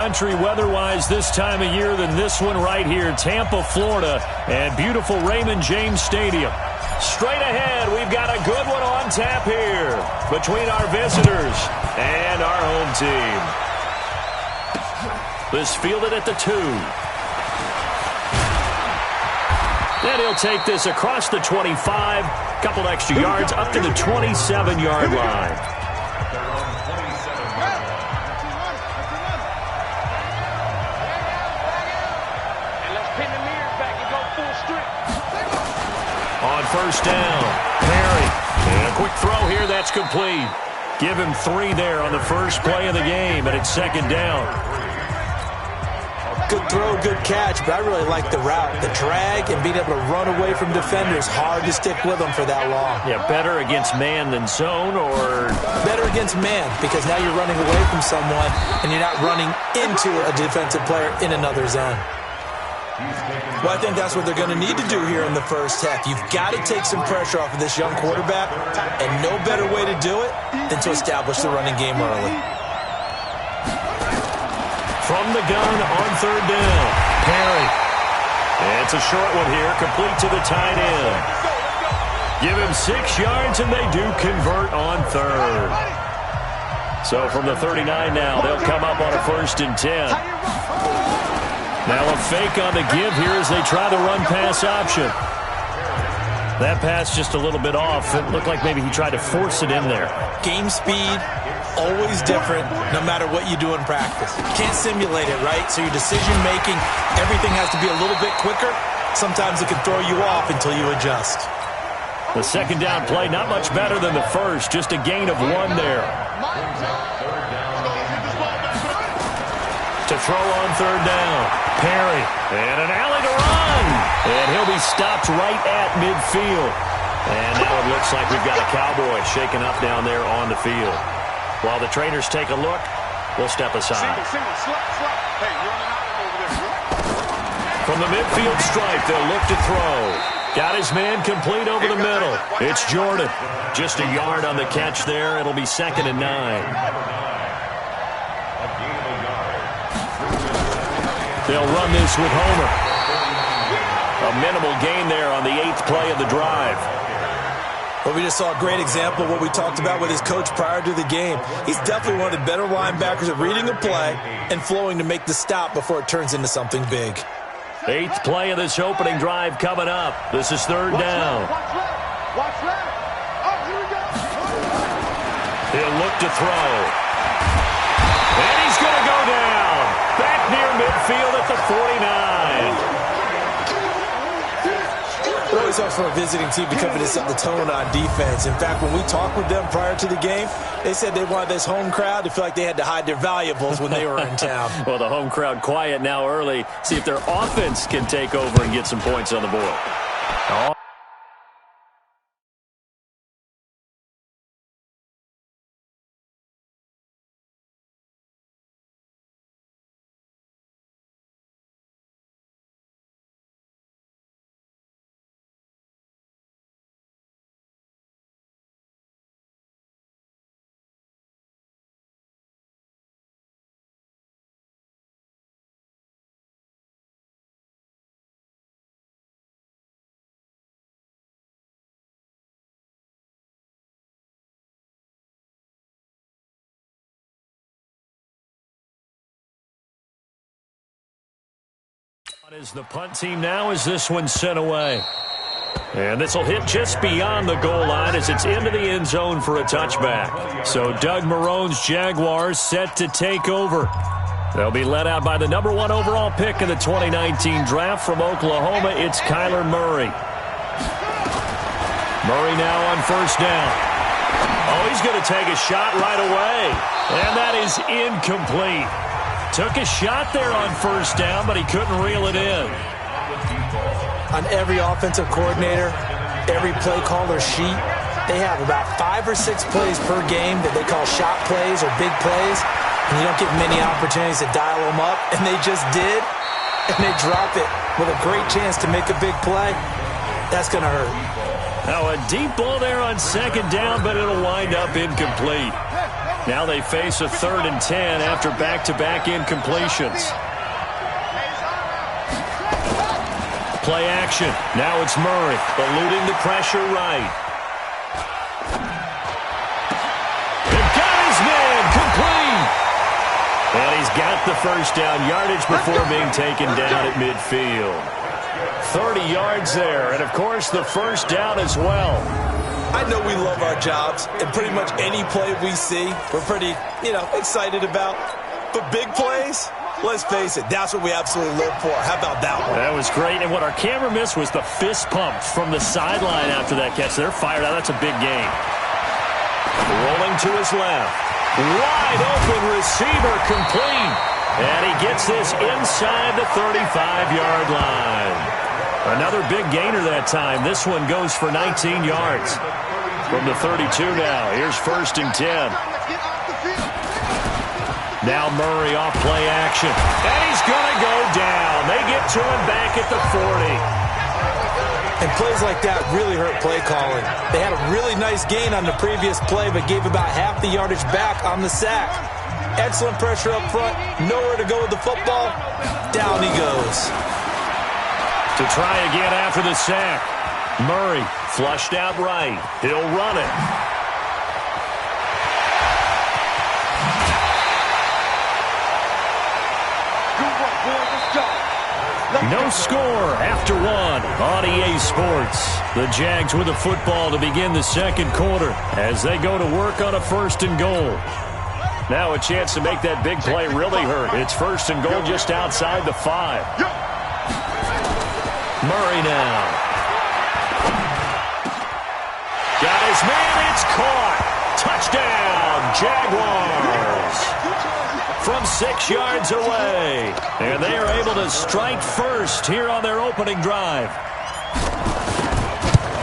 Country weather-wise this time of year than this one right here, Tampa, Florida, and beautiful Raymond James Stadium. Straight ahead, we've got a good one on tap here between our visitors and our home team. This fielded at the 2. And he'll take this across the 25, couple extra yards up to the 27-yard line. On first down, Perry. And a quick throw here, that's complete. Give him 3 there on the first play of the game, and it's second down. Good throw, good catch, but I really like the route. The drag and being able to run away from defenders, hard to stick with them for that long. Yeah, better against man than zone, or? Better against man, because now you're running away from someone, and you're not running into a defensive player in another zone. Well, I think that's what they're going to need to do here in the first half. You've got to take some pressure off of this young quarterback, and no better way to do it than to establish the running game early. From the gun on third down, Perry. And it's a short one here, complete to the tight end. Give him 6 yards, and they do convert on third. So from the 39 now, they'll come up on a 1st and 10. Now a fake on the give here as they try the run-pass option. That pass just a little bit off. It looked like maybe he tried to force it in there. Game speed, always different no matter what you do in practice. You can't simulate it, right? So your decision-making, everything has to be a little bit quicker. Sometimes it can throw you off until you adjust. The second down play, not much better than the first. Just a gain of 1 there. To throw on third down, Perry, and an alley to run. And he'll be stopped right at midfield. And now it looks like we've got a Cowboy shaken up down there on the field. While the trainers take a look, we'll step aside. From the midfield stripe, they'll look to throw. Got his man complete over the middle. It's Jordan. Just a yard on the catch there. It'll be 2nd and 9. They'll run this with Homer. A minimal gain there on the 8th play of the drive. Well, we just saw a great example of what we talked about with his coach prior to the game. He's definitely one of the better linebackers at reading a play and flowing to make the stop before it turns into something big. 8th play of this opening drive coming up. This is third down. Watch left. Oh, here we go. He'll look to throw. And he's going to go down. Back near midfield at the 49. It always helps for a visiting team to come in and set the tone on defense. In fact, when we talked with them prior to the game, they said they wanted this home crowd to feel like they had to hide their valuables when they were in town. Well, the home crowd quiet now early. See if their offense can take over and get some points on the board. Oh. Is the punt team now as this one's sent away. And this will hit just beyond the goal line as it's into the end zone for a touchback. So Doug Marrone's Jaguars set to take over. They'll be led out by the number 1 overall pick in the 2019 draft from Oklahoma. It's Kyler Murray. Murray now on first down. Oh, he's going to take a shot right away. And that is incomplete. Took a shot there on first down, but he couldn't reel it in. On every offensive coordinator, every play caller sheet, they have about 5 or 6 plays per game that they call shot plays or big plays, and you don't get many opportunities to dial them up, and they just did, and they drop it with a great chance to make a big play. That's going to hurt. Now a deep ball there on second down, but it'll wind up incomplete. Now they face a 3rd and 10 after back-to-back incompletions. Play action. Now it's Murray, eluding the pressure right. And got his man, complete. And he's got the first down yardage before being taken down at midfield. 30 yards there, and of course the first down as well. I know we love our jobs, and pretty much any play we see, we're pretty, excited about. But big plays, let's face it, that's what we absolutely live for. How about that one? That was great, and what our camera missed was the fist pump from the sideline after that catch. They're fired out. That's a big game. Rolling to his left. Wide open receiver, complete. And he gets this inside the 35-yard line. Another big gainer that time. This one goes for 19 yards. From the 32 now. Here's 1st and 10. Now Murray off play action. And he's going to go down. They get to him back at the 40. And plays like that really hurt play calling. They had a really nice gain on the previous play, but gave about half the yardage back on the sack. Excellent pressure up front. Nowhere to go with the football. Down he goes. To try again after the sack. Murray flushed out right. He'll run it. No score after one on EA Sports. The Jags with the football to begin the second quarter as they go to work on a 1st and goal. Now a chance to make that big play really hurt. It's 1st and goal just outside the 5. Murray now. Got his man. It's caught. Touchdown, Jaguars. From 6 yards away. And they are able to strike first here on their opening drive.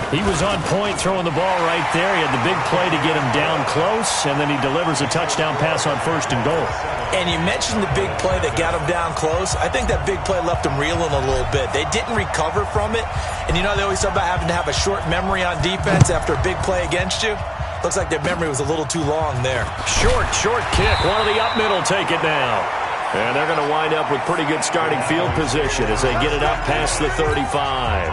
He was on point throwing the ball right there. He had the big play to get him down close, and then he delivers a touchdown pass on 1st and goal. And you mentioned the big play that got him down close. I think that big play left him reeling a little bit. They didn't recover from it. And they always talk about having to have a short memory on defense after a big play against you. Looks like their memory was a little too long there. Short kick. One of the up middle take it now. And they're going to wind up with pretty good starting field position as they get it up past the 35.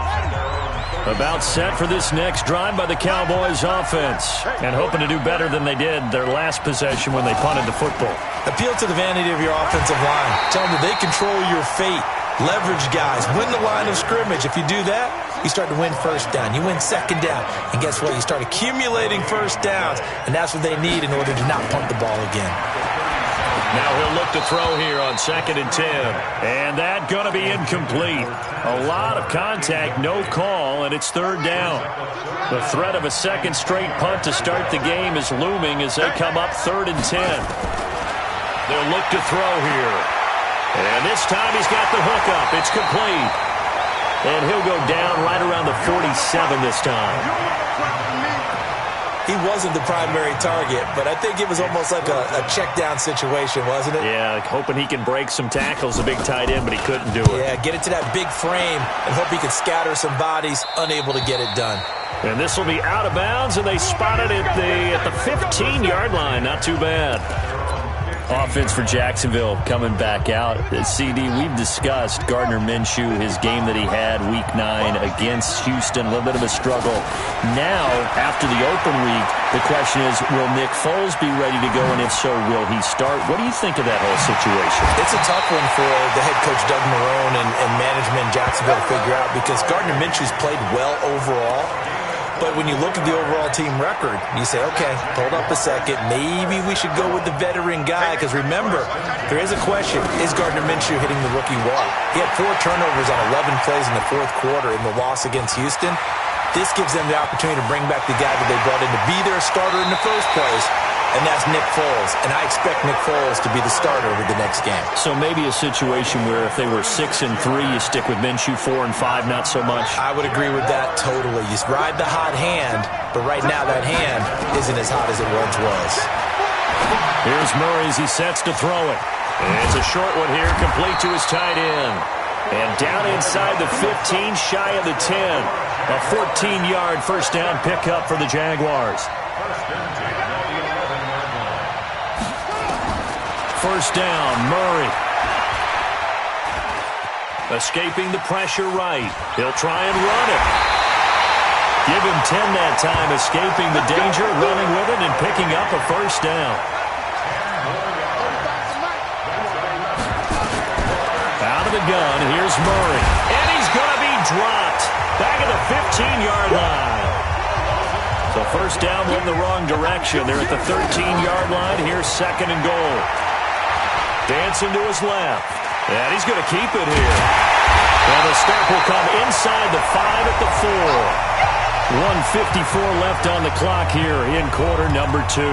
About set for this next drive by the Cowboys offense. And hoping to do better than they did their last possession when they punted the football. Appeal to the vanity of your offensive line. Tell them that they control your fate. Leverage guys. Win the line of scrimmage. If you do that, you start to win 1st down. You win 2nd down. And guess what? You start accumulating 1st downs. And that's what they need in order to not punt the ball again. Now he'll look to throw here on 2nd and 10. And that going to be incomplete. A lot of contact, no call, and it's 3rd down. The threat of a second straight punt to start the game is looming as they come up 3rd and 10. They'll look to throw here. And this time he's got the hook up. It's complete. And he'll go down right around the 47 this time. He wasn't the primary target, but I think it was almost like a check down situation, wasn't it? Yeah, hoping he can break some tackles, a big tight end, but he couldn't do it. Yeah, get it to that big frame and hope he can scatter some bodies, unable to get it done. And this will be out of bounds, and they spotted it at the 15-yard line. Not too bad. Offense for Jacksonville coming back out. CD, we've discussed Gardner Minshew, his game that he had Week 9 against Houston, a little bit of a struggle. Now, after the open week, the question is, will Nick Foles be ready to go, and if so, will he start? What do you think of that whole situation? It's a tough one for the head coach Doug Marrone and management in Jacksonville to figure out because Gardner Minshew's played well overall. But when you look at the overall team record, you say, okay, hold up a second. Maybe we should go with the veteran guy. Because remember, there is a question. Is Gardner Minshew hitting the rookie wall? He had 4 turnovers on 11 plays in the 4th quarter in the loss against Houston. This gives them the opportunity to bring back the guy that they brought in to be their starter in the first place. And that's Nick Foles. And I expect Nick Foles to be the starter over the next game. So maybe a situation where if they were 6 and 3, you stick with Minshew. 4 and 5, not so much. I would agree with that totally. You ride the hot hand, but right now that hand isn't as hot as it once was. Here's Murray as he sets to throw it. And it's a short one here, complete to his tight end. And down inside the 15, shy of the 10. A 14-yard first down pickup for the Jaguars. first down. Murray. Escaping the pressure right. He'll try and run it. Give him 10 that time, escaping the danger, running with it, and picking up a first down. Out of the gun, here's Murray. And he's going to be dropped. Back at the 15-yard line. So first down went the wrong direction. They're at the 13-yard line. Here's second and goal. Dancing to his left. And he's going to keep it here. And the stop will come inside the 5 at the 4. 1:54 left on the clock here in quarter number 2.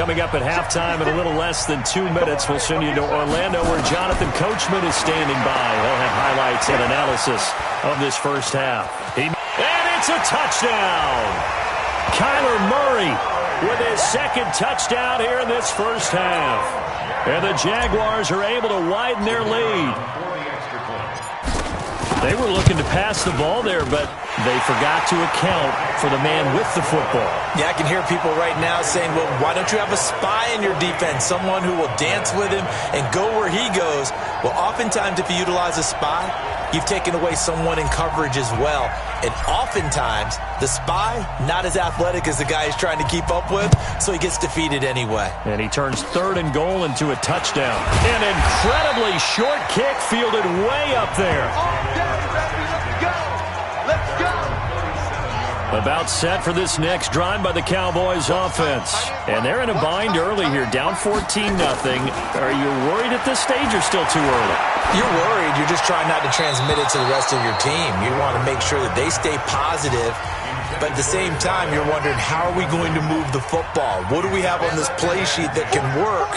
Coming up at halftime in a little less than 2 minutes, we'll send you to Orlando where Jonathan Coachman is standing by. He'll have highlights and analysis of this first half. And it's a touchdown! Kyler Murray with his second touchdown here in this first half. And the Jaguars are able to widen their lead. They were looking to pass the ball there, but they forgot to account for the man with the football. Yeah, I can hear people right now saying, well, why don't you have a spy in your defense, someone who will dance with him and go where he goes? Well, oftentimes if you utilize a spy, you've taken away someone in coverage as well. And oftentimes, the spy, not as athletic as the guy he's trying to keep up with, so he gets defeated anyway. And he turns third and goal into a touchdown. An incredibly short kick fielded way up there. About set for this next drive by the Cowboys offense. And they're in a bind early here, down 14-0. Are you worried at this stage or still too early? You're worried. You're just trying not to transmit it to the rest of your team. You want to make sure that they stay positive. But at the same time, you're wondering, how are we going to move the football? What do we have on this play sheet that can work?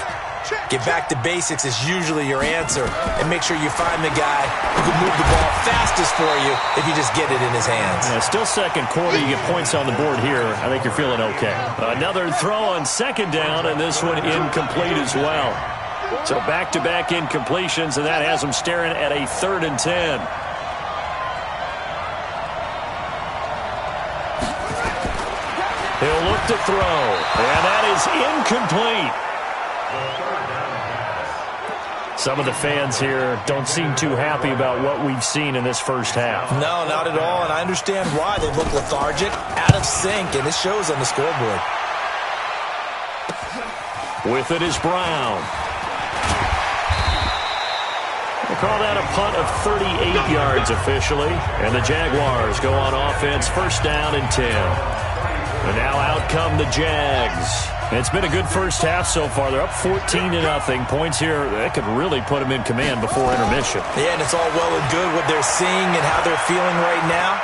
Get back to basics is usually your answer. And make sure you find the guy who can move the ball fastest for you if you just get it in his hands. Yeah, still second quarter. You get points on the board here. I think you're feeling okay. Another throw on second down, and this one incomplete as well. So back-to-back incompletions, and that has them staring at a 3rd and 10. He'll look to throw, and that is incomplete. Some of the fans here don't seem too happy about what we've seen in this first half. No, not at all, and I understand why. They look lethargic, out of sync, and it shows on the scoreboard. With it is Brown. We'll call that a punt of 38 yards officially, and the Jaguars go on offense, first down and 10. And now out come the Jags. It's been a good first half so far. They're up 14-0. Points here, that could really put them in command before intermission. Yeah, and it's all well and good what they're seeing and how they're feeling right now.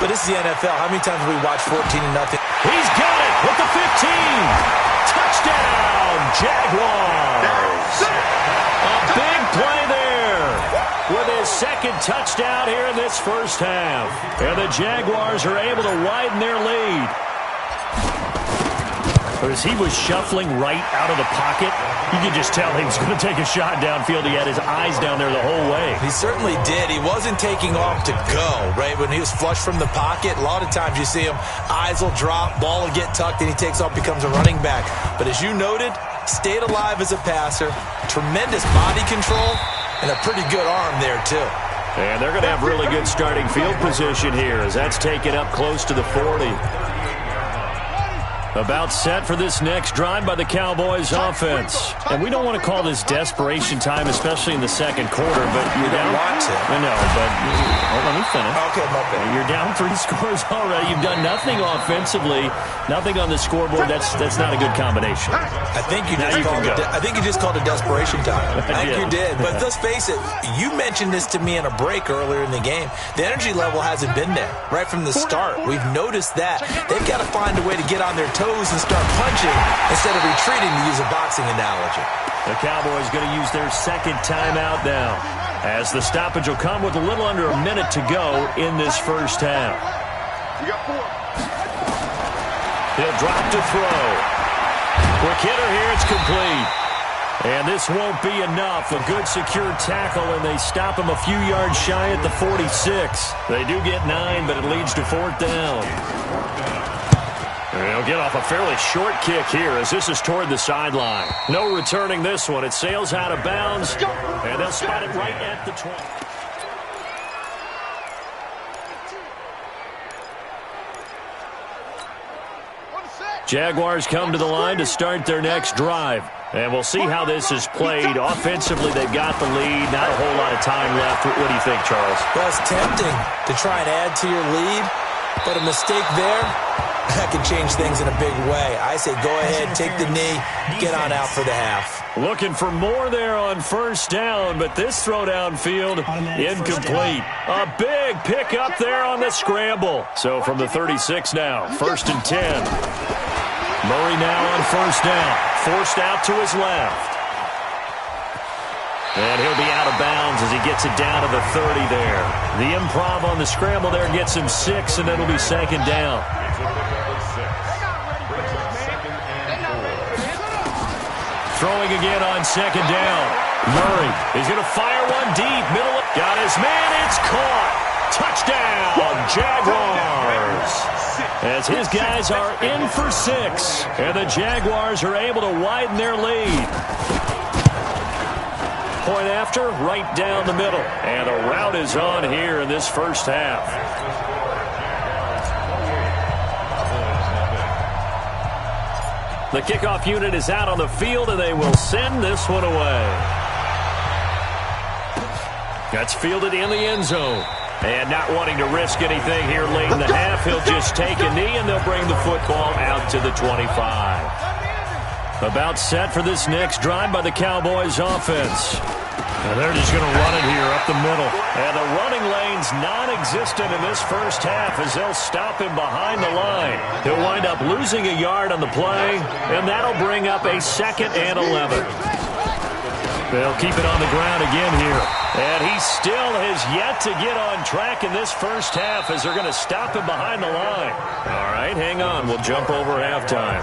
But this is the NFL. How many times have we watched 14-0? He's got it with the 15. Touchdown, Jaguars. A big play there with his second touchdown here in this first half. And the Jaguars are able to widen their lead. But as he was shuffling right out of the pocket, you could just tell he was going to take a shot downfield. He had his eyes down there the whole way. He certainly did. He wasn't taking off to go, right? When he was flush from the pocket, a lot of times you see him, eyes will drop, ball will get tucked, and he takes off, becomes a running back. But as you noted, stayed alive as a passer, tremendous body control, and a pretty good arm there, too. And they're going to have really good starting field position here as that's taken up close to the 40. About set for this next drive by the Cowboys offense. And we don't want to call this desperation time, especially in the second quarter, but you're down. I know, but let me finish. Okay, my bad. You're down 3 scores already. You've done nothing offensively, nothing on the scoreboard. That's not a good combination. I think you just called it desperation time. I think you did. But let's face it, you mentioned this to me in a break earlier in the game. The energy level hasn't been there right from the start. We've noticed that. They've got to find a way to get on their toes and start punching instead of retreating, to use a boxing analogy. The Cowboys going to use their second timeout now, as the stoppage will come with a little under a minute to go in this first half. He'll drop to throw. Quick hitter here, it's complete. And this won't be enough. A good secure tackle, and they stop him a few yards shy at the 46. They do get 9, but it leads to 4th down. And they'll get off a fairly short kick here as this is toward the sideline. No returning this one. It sails out of bounds, and they'll spot it right at the 20. Jaguars come to the line to start their next drive. And we'll see how this is played. Offensively, they've got the lead. Not a whole lot of time left. What do you think, Charles? Well, it's tempting to try and add to your lead, but a mistake there, that can change things in a big way. I say go ahead, take the knee, get on out for the half. Looking for more there on 1st down, but this throw downfield, incomplete. A big pickup there on the scramble. So from the 36 now, 1st and 10. Murray now on 1st down, forced out to his left. And he'll be out of bounds as he gets it down to the 30 there. The improv on the scramble there gets him 6, and it'll be 2nd down. Throwing again on 2nd down. Murray is going to fire one deep. Middle. Got his man. It's caught. Touchdown, Jaguars. As his guys are in for 6. And the Jaguars are able to widen their lead. Point after, right down the middle. And a rout is on here in this 1st half. The kickoff unit is out on the field, and they will send this one away. That's fielded in the end zone. And not wanting to risk anything here late in the half, he'll just take a knee, and they'll bring the football out to the 25. About set for this next drive by the Cowboys offense. And they're just going to run it here up the middle. And the running lane's non-existent in this 1st half as they'll stop him behind the line. He'll wind up losing a yard on the play, and that'll bring up a 2nd and 11. They'll keep it on the ground again here. And he still has yet to get on track in this 1st half as they're going to stop him behind the line. All right, hang on. We'll jump over halftime.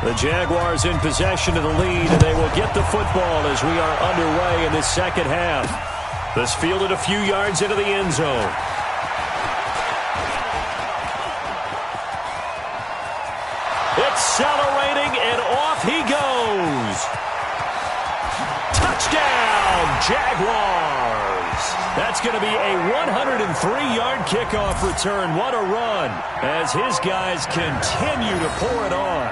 The Jaguars in possession of the lead, and they will get the football as we are underway in this 2nd half. This fielded a few yards into the end zone. Accelerating, and off he goes. Touchdown, Jaguars. That's going to be a 103-yard kickoff return. What a run as his guys continue to pour it on.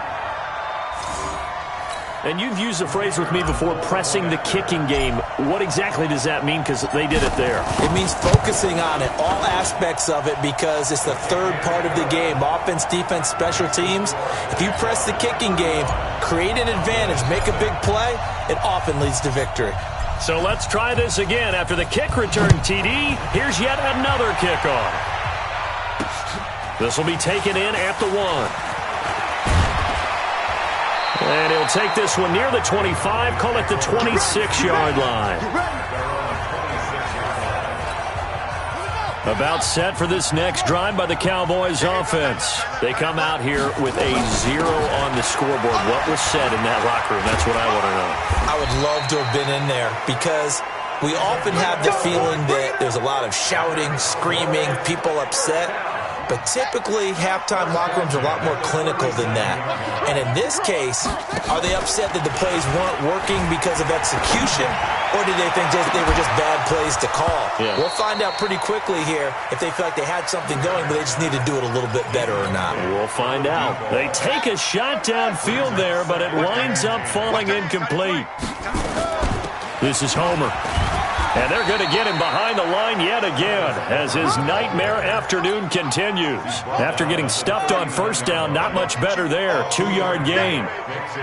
And you've used the phrase with me before, pressing the kicking game. What exactly does that mean? Because they did it there. It means focusing on it, all aspects of it, because it's the 3rd part of the game. Offense, defense, special teams. If you press the kicking game, create an advantage, make a big play, it often leads to victory. So let's try this again. After the kick return, TD, here's yet another kickoff. This will be taken in at the 1. And he'll take this one near the 25, call it the 26-yard line. About set for this next drive by the Cowboys offense. They come out here with a 0 on the scoreboard. What was said in that locker room? That's what I want to know. I would love to have been in there because we often have the feeling that there's a lot of shouting, screaming, people upset. But typically, halftime locker rooms are a lot more clinical than that. And in this case, are they upset that the plays weren't working because of execution? Or do they think they were just bad plays to call? Yeah. We'll find out pretty quickly here if they feel like they had something going, but they just need to do it a little bit better or not. We'll find out. They take a shot downfield there, but it winds up falling incomplete. This is Homer. And they're going to get him behind the line yet again as his nightmare afternoon continues. After getting stuffed on 1st down, not much better there. 2-yard gain.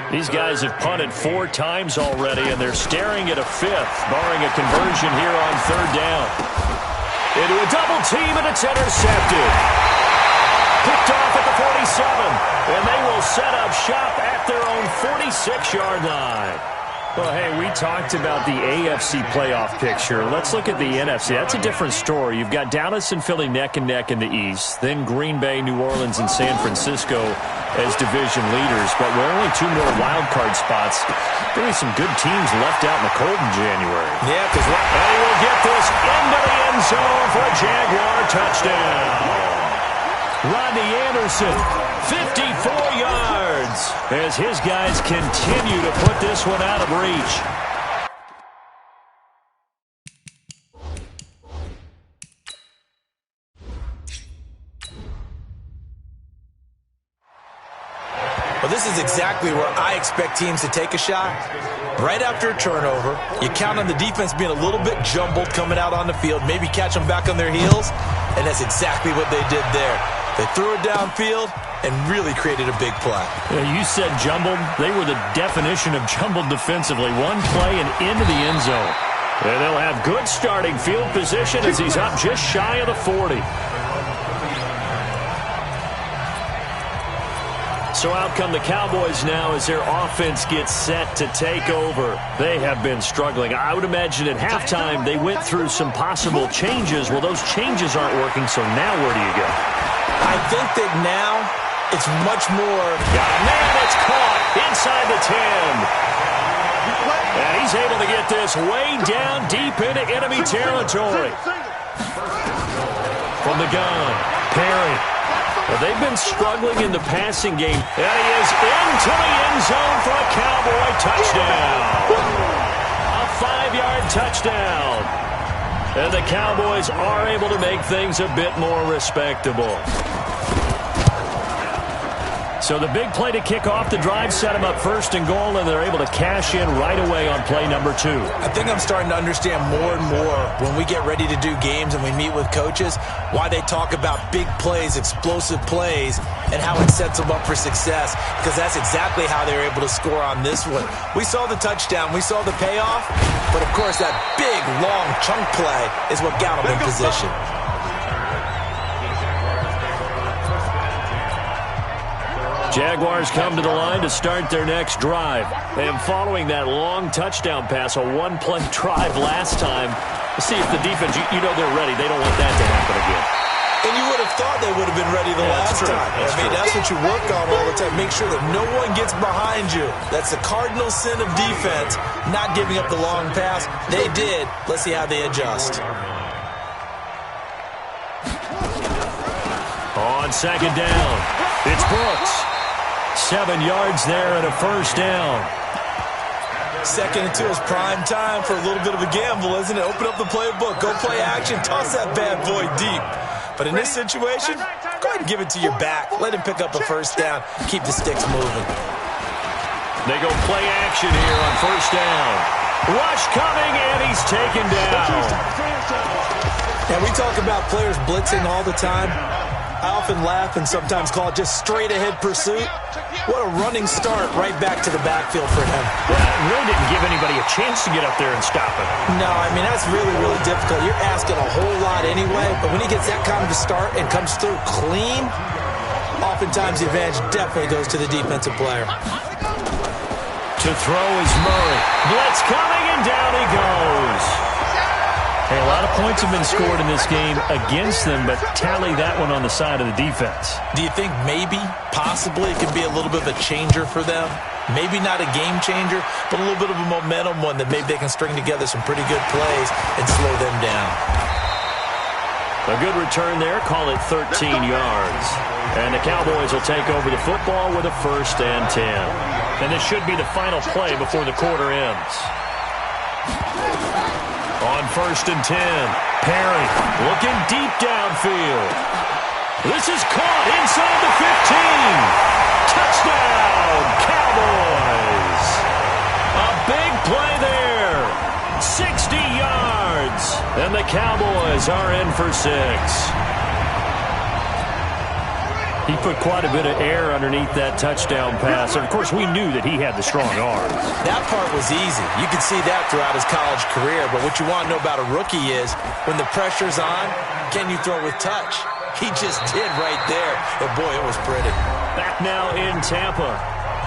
These guys have punted 4 times already, and they're staring at a 5th, barring a conversion here on 3rd down. Into a double team, and it's intercepted. Picked off at the 47, and they will set up shop at their own 46-yard line. Well, hey, we talked about the AFC playoff picture. Let's look at the NFC. That's a different story. You've got Dallas and Philly neck and neck in the East. Then Green Bay, New Orleans, and San Francisco as division leaders, but with only 2 more wild card spots, there are some good teams left out in the cold in January. Yeah, because he will get this into the end zone for a Jaguar touchdown. Rodney Anderson, 54 yards, as his guys continue to put this one out of reach. Well, this is exactly where I expect teams to take a shot. Right after a turnover, you count on the defense being a little bit jumbled coming out on the field, maybe catch them back on their heels, and that's exactly what they did there. They threw it downfield and really created a big play. Yeah, you said jumbled. They were the definition of jumbled defensively. One play and into the end zone. And they'll have good starting field position as he's up just shy of the 40. So out come the Cowboys now as their offense gets set to take over. They have been struggling. I would imagine at halftime they went through some possible changes. Well, those changes aren't working, so now where do you go? I think that now it's much more... Got a man that's caught inside the 10. And he's able to get this way down deep into enemy territory. From the gun, Perry. Well, they've been struggling in the passing game. And he is into the end zone for a Cowboy touchdown. A 5-yard touchdown. And the Cowboys are able to make things a bit more respectable. So the big play to kick off the drive set them up first and goal, and they're able to cash in right away on play number 2. I think I'm starting to understand more and more when we get ready to do games and we meet with coaches why they talk about big plays, explosive plays, and how it sets them up for success, because that's exactly how they were able to score on this one. We saw the touchdown. We saw the payoff, but, of course, that big, long chunk play is what got them in position. Jaguars come to the line to start their next drive. And following that long touchdown pass, a one-play drive last time, let's see if the defense, you know they're ready. They don't want that to happen again. And you would have thought they would have been ready the last time. That's what you work on all the time. Make sure that no one gets behind you. That's the cardinal sin of defense, not giving up the long pass. They did. Let's see how they adjust. On second down, it's Brooks. 7 yards there and a first down. 2nd and 2 is prime time for a little bit of a gamble, isn't it? Open up the playbook, go play action, toss that bad boy deep. But in this situation, go ahead and give it to your back. Let him pick up a first down. Keep the sticks moving. They go play action here on first down. Rush coming, and he's taken down. And we talk about players blitzing all the time. I often laugh and sometimes call it just straight-ahead pursuit. What a running start right back to the backfield for him. Well, it really didn't give anybody a chance to get up there and stop him. No, I mean, that's really, really difficult. You're asking a whole lot anyway, but when he gets that kind of a start and comes through clean, oftentimes the advantage definitely goes to the defensive player. To throw is Murray. Blitz coming, and down he goes. Hey, a lot of points have been scored in this game against them, but tally that one on the side of the defense. Do you think maybe, possibly, it could be a little bit of a changer for them? Maybe not a game changer, but a little bit of a momentum one that maybe they can string together some pretty good plays and slow them down. A good return there, call it 13 yards. And the Cowboys will take over the football with a 1st and 10. And this should be the final play before the quarter ends. On 1st and 10, Perry looking deep downfield. This is caught inside the 15. Touchdown, Cowboys. A big play there. 60 yards. And the Cowboys are in for 6. He put quite a bit of air underneath that touchdown pass. And, of course, we knew that he had the strong arms. That part was easy. You could see that throughout his college career. But what you want to know about a rookie is when the pressure's on, can you throw with touch? He just did right there. And, boy, it was pretty. Back now in Tampa,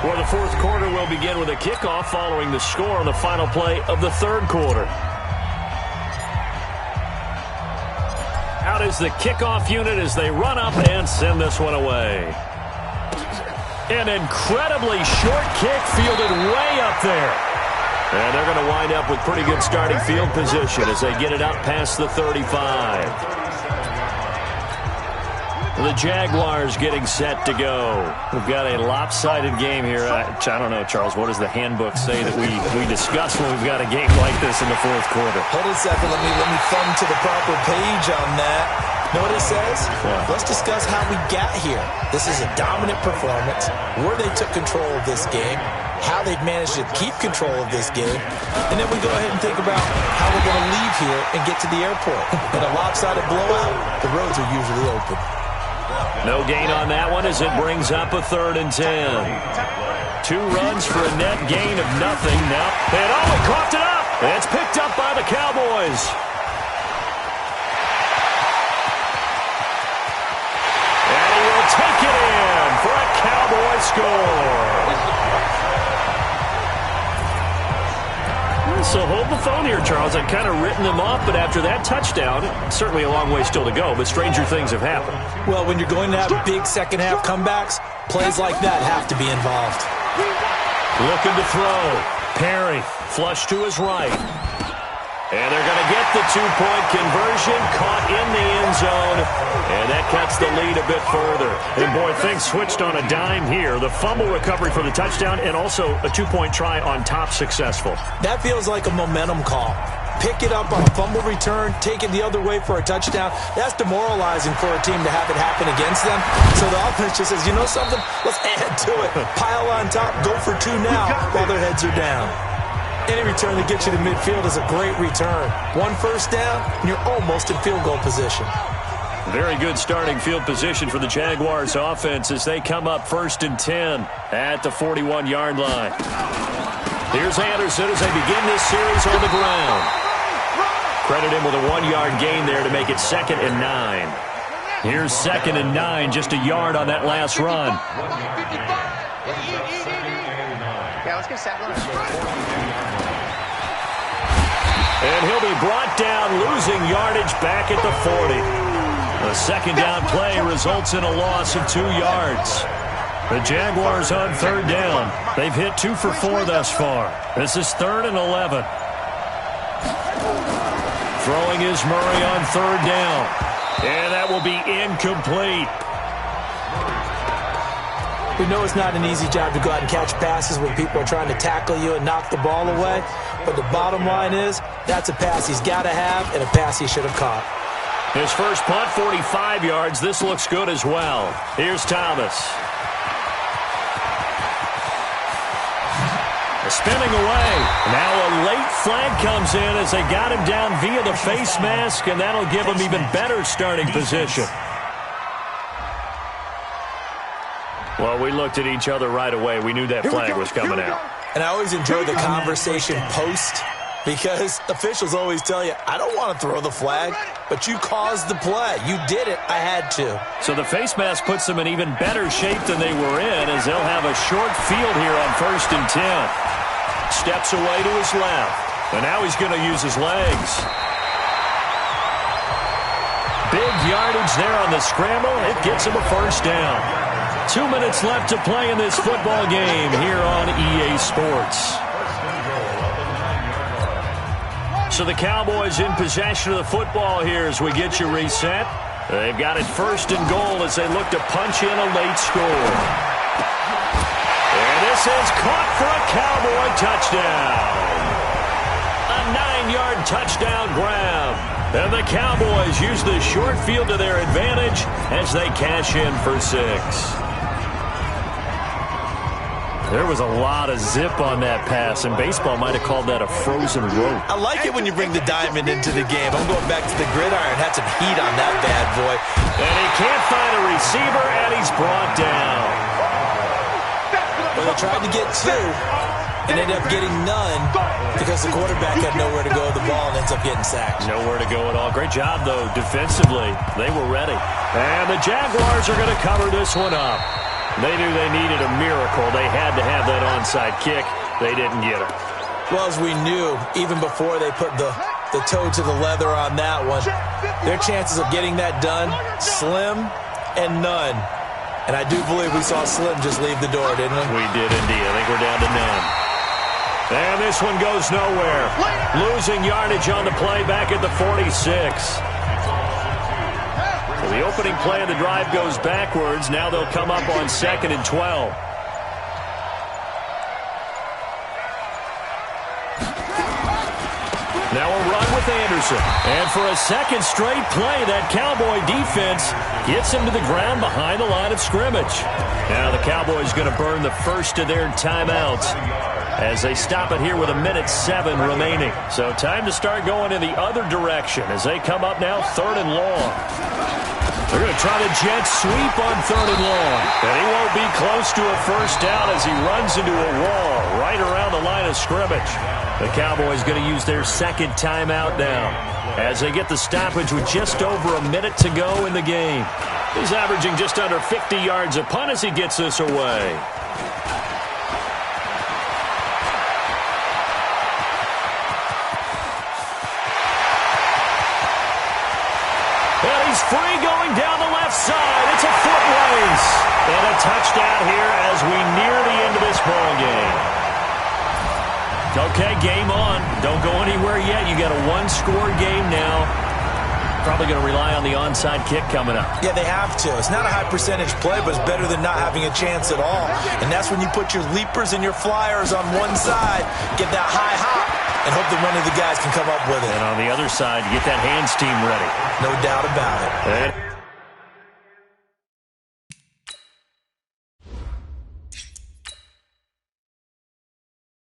where the 4th quarter will begin with a kickoff following the score on the final play of the 3rd quarter. Out is the kickoff unit as they run up and send this one away. An incredibly short kick fielded way up there. And they're going to wind up with pretty good starting field position as they get it up past the 35. The Jaguars getting set to go. We've got a lopsided game here. I don't know, Charles, what does the handbook say that we discuss when we've got a game like this in the fourth quarter? Hold on a second. Let me thumb to the proper page on that. Know what it says? Yeah. Let's discuss how we got here. This is a dominant performance, where they took control of this game, how they've managed to keep control of this game, and then we go ahead and think about how we're going to leave here and get to the airport. In a lopsided blowout, the roads are usually open. No gain on that one as it brings up a 3rd and 10. 2 runs for a net gain of nothing. Now, and he coughed it up. It's picked up by the Cowboys. And he will take it in for a Cowboy score. So hold the phone here, Charles. I've kind of written them off, but after that touchdown, certainly a long way still to go, but stranger things have happened. Well, when you're going to have big second-half comebacks, plays like that have to be involved. Looking to throw. Perry, flush to his right. And they're going to get the 2-point conversion, caught in the end zone, and that cuts the lead a bit further. And, boy, things switched on a dime here. The fumble recovery for the touchdown and also a 2-point try on top successful. That feels like a momentum call. Pick it up on a fumble return, take it the other way for a touchdown. That's demoralizing for a team to have it happen against them. So the offense just says, you know something? Let's add to it. Pile on top, go for 2 now while their heads are down. Any return that gets you to midfield is a great return. 1 first down, and you're almost in field goal position. Very good starting field position for the Jaguars offense as they come up 1st and 10 at the 41-yard line. Here's Anderson as they begin this series on the ground. Credit him with a 1-yard gain there to make it 2nd and 9. Here's 2nd and 9, just a yard on that last run. Yeah, let's get second. And he'll be brought down, losing yardage back at the 40. A 2nd down play results in a loss of 2 yards. The Jaguars on 3rd down. They've hit 2 for 4 thus far. This is 3rd and 11. Throwing is Murray on 3rd down. And that will be incomplete. We know it's not an easy job to go out and catch passes when people are trying to tackle you and knock the ball away. But the bottom line is, that's a pass he's got to have and a pass he should have caught. His first punt, 45 yards. This looks good as well. Here's Thomas. Spinning away. Now a late flag comes in as they got him down via the face mask, and that'll give him even better starting position. Well, we looked at each other right away. We knew that flag was coming out. And I always enjoy the conversation post because officials always tell you, I don't want to throw the flag, but you caused the play. You did it. I had to. So the face mask puts them in even better shape than they were in as they'll have a short field here on 1st and 10. Steps away to his left. And now he's going to use his legs. Big yardage there on the scramble. It gets him a 1st down. 2 minutes left to play in this football game here on EA Sports. So the Cowboys in possession of the football here as we get you reset. They've got it 1st and goal as they look to punch in a late score. And this is caught for a Cowboy touchdown. A 9-yard touchdown grab. And the Cowboys use the short field to their advantage as they cash in for 6. There was a lot of zip on that pass, and baseball might have called that a frozen rope. I like it when you bring the diamond into the game. I'm going back to the gridiron. Had some heat on that bad boy. And he can't find a receiver, and he's brought down. Well, they tried to get 2 and ended up getting none because the quarterback had nowhere to go with the ball and ends up getting sacked. Nowhere to go at all. Great job, though, defensively. They were ready. And the Jaguars are going to cover this one up. They knew they needed a miracle. They had to have that onside kick. They didn't get it. Well, as we knew, even before they put the toe to the leather on that one, their chances of getting that done, slim and none. And I do believe we saw Slim just leave the door, didn't we? We did indeed. I think we're down to none. And this one goes nowhere. Losing yardage on the play back at the 46. So the opening play of the drive goes backwards. Now they'll come up on 2nd and 12. Now a run with Anderson. And for a second straight play, that Cowboy defense gets him to the ground behind the line of scrimmage. Now the Cowboys going to burn the first of their timeouts as they stop it here with 1:07 remaining. So time to start going in the other direction as they come up now 3rd and long. They're going to try the jet sweep on 3rd and long. And he won't be close to a first down as he runs into a wall right around the line of scrimmage. The Cowboys going to use their second timeout now as they get the stoppage with just over a minute to go in the game. He's averaging just under 50 yards a punt as he gets this away. And he's free going down the left side. It's a foot race. And a touchdown here as we near the end of this ball game. Okay, game on. Don't go anywhere yet. You got a one-score game now. Probably going to rely on the onside kick coming up. Yeah, they have to. It's not a high-percentage play, but it's better than not having a chance at all. And that's when you put your leapers and your flyers on one side, get that high hop, and hope that one of the guys can come up with it. And on the other side, you get that hands team ready. No doubt about it.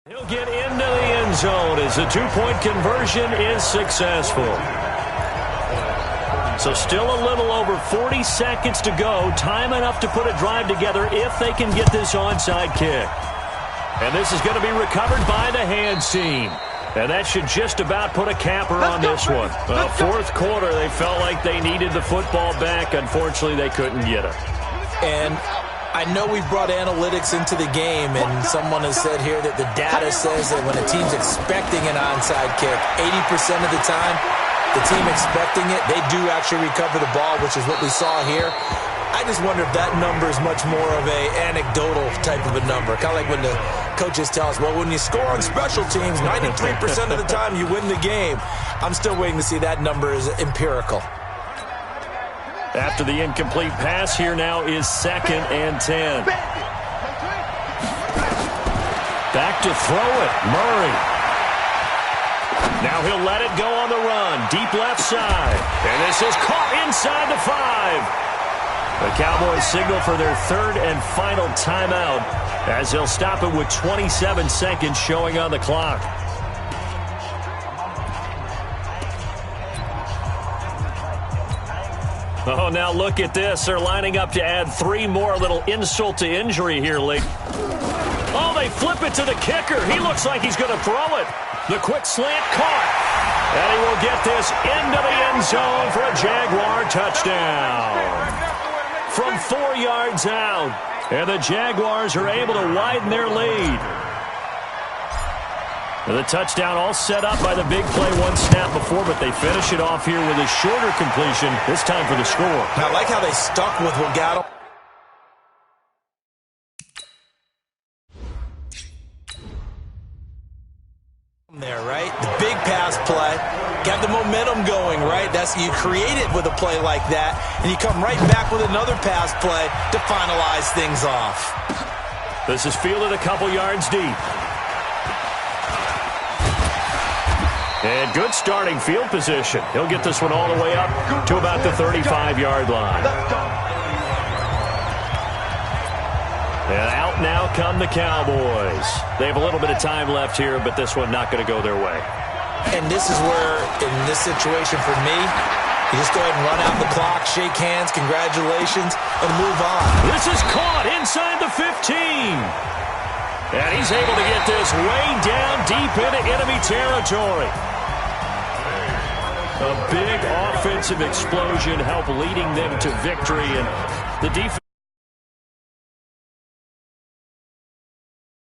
He'll get into the end zone as the two-point conversion is successful. So still a little over 40 seconds to go. Time enough to put a drive together if they can get this onside kick. And this is going to be recovered by the hands team. And that should just about put a capper on this one. Well, fourth quarter, they felt like they needed the football back. Unfortunately, they couldn't get it. And I know we've brought analytics into the game, and someone has said here that the data says that when a team's expecting an onside kick, 80% of the time, the team expecting it, they do actually recover the ball, which is what we saw here. I just wonder if that number is much more of a anecdotal type of a number. Kind of like when the coaches tell us, well, when you score on special teams, 93% of the time you win the game. I'm still waiting to see that number is empirical. After the incomplete pass, here now is 2nd and 10. Back to throw it, Murray. Now he'll let it go on the run, deep left side. And this is caught inside the 5. The Cowboys signal for their 3rd and final timeout as they'll stop it with 27 seconds showing on the clock. Oh, now look at this. They're lining up to add 3 more. Little insult to injury here late. Oh, they flip it to the kicker. He looks like he's going to throw it. The quick slant caught. And he will get this into the end zone for a Jaguar touchdown. From 4 yards out. And the Jaguars are able to widen their lead. The touchdown all set up by the big play one snap before, but they finish it off here with a shorter completion, this time for the score. I like how they stuck with what got them there, right? The big pass play, got the momentum going, right? That's you create it with a play like that, and you come right back with another pass play to finalize things off. This is fielded a couple yards deep. And good starting field position. He'll get this one all the way up to about the 35-yard line. And out now come the Cowboys. They have a little bit of time left here, but this one not going to go their way. And this is where, in this situation for me, you just go ahead and run out the clock, shake hands, congratulations, and move on. This is caught inside the 15. And he's able to get this way down deep into enemy territory. A big offensive explosion helped leading them to victory, and the defense